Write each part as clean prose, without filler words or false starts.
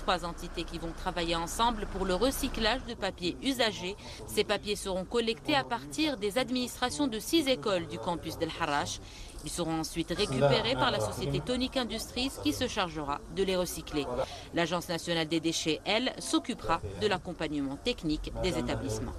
3 entités qui vont travailler ensemble pour le recyclage de papier usagé. Ces papiers seront collectés à partir des administrations de 6 écoles du campus d'El Harrach. Ils seront ensuite récupérés par la société Tonic Industries qui se chargera de les recycler. L'Agence nationale des déchets, elle, s'occupera de l'accompagnement technique des établissements.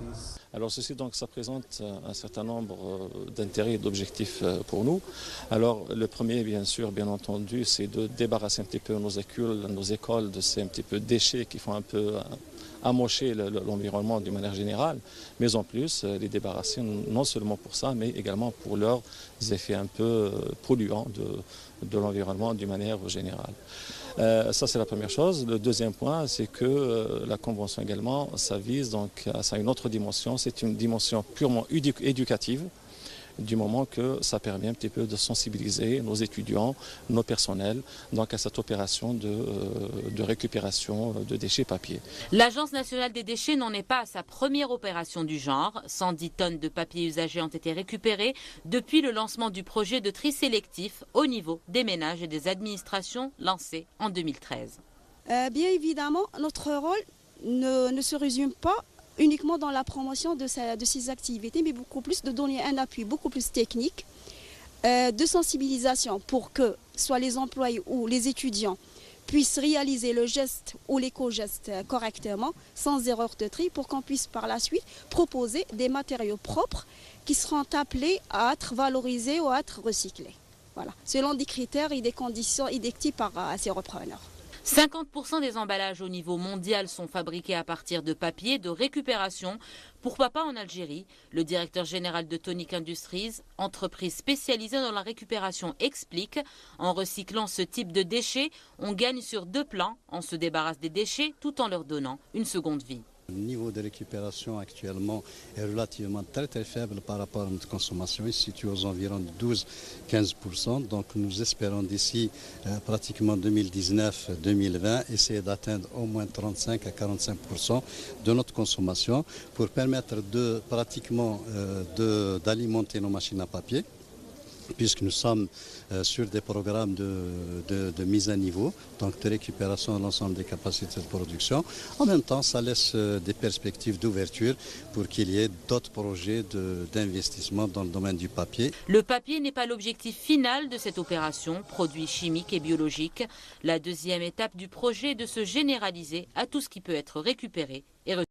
Alors ceci donc ça présente un certain nombre d'intérêts et d'objectifs pour nous. Alors le premier bien sûr, bien entendu, c'est de débarrasser un petit peu nos écoles de ces un petit peu déchets qui font un peu amocher l'environnement d'une manière générale, mais en plus les débarrasser non seulement pour ça, mais également pour leurs effets un peu polluants de l'environnement d'une manière générale. Ça c'est la première chose. Le deuxième point, c'est que la convention également, ça vise donc à une autre dimension, c'est une dimension purement éducative, du moment que ça permet un petit peu de sensibiliser nos étudiants, nos personnels, donc à cette opération de récupération de déchets papier. L'Agence nationale des déchets n'en est pas à sa première opération du genre. 110 tonnes de papier usagé ont été récupérées depuis le lancement du projet de tri sélectif au niveau des ménages et des administrations lancé en 2013. Bien évidemment, notre rôle ne se résume pas uniquement dans la promotion de ces activités, mais beaucoup plus de donner un appui beaucoup plus technique, de sensibilisation pour que soit les employés ou les étudiants puissent réaliser le geste ou l'éco-geste correctement, sans erreur de tri, pour qu'on puisse par la suite proposer des matériaux propres qui seront appelés à être valorisés ou à être recyclés. Voilà, selon des critères et des conditions édictées par ces repreneurs. 50% des emballages au niveau mondial sont fabriqués à partir de papier de récupération. Pourquoi pas en Algérie? Le directeur général de Tonic Industries, entreprise spécialisée dans la récupération, explique: en recyclant ce type de déchets, on gagne sur 2 plans. On se débarrasse des déchets tout en leur donnant une seconde vie. Le niveau de récupération actuellement est relativement très faible par rapport à notre consommation. Il se situe aux environs de 12-15%. Donc nous espérons d'ici pratiquement 2019-2020 essayer d'atteindre au moins 35 à 45% de notre consommation pour permettre d'alimenter nos machines à papier, puisque nous sommes sur des programmes de mise à niveau, donc de récupération de l'ensemble des capacités de production. En même temps, ça laisse des perspectives d'ouverture pour qu'il y ait d'autres projets d'investissement dans le domaine du papier. Le papier n'est pas l'objectif final de cette opération, produits chimiques et biologiques. La deuxième étape du projet est de se généraliser à tout ce qui peut être récupéré et recyclé.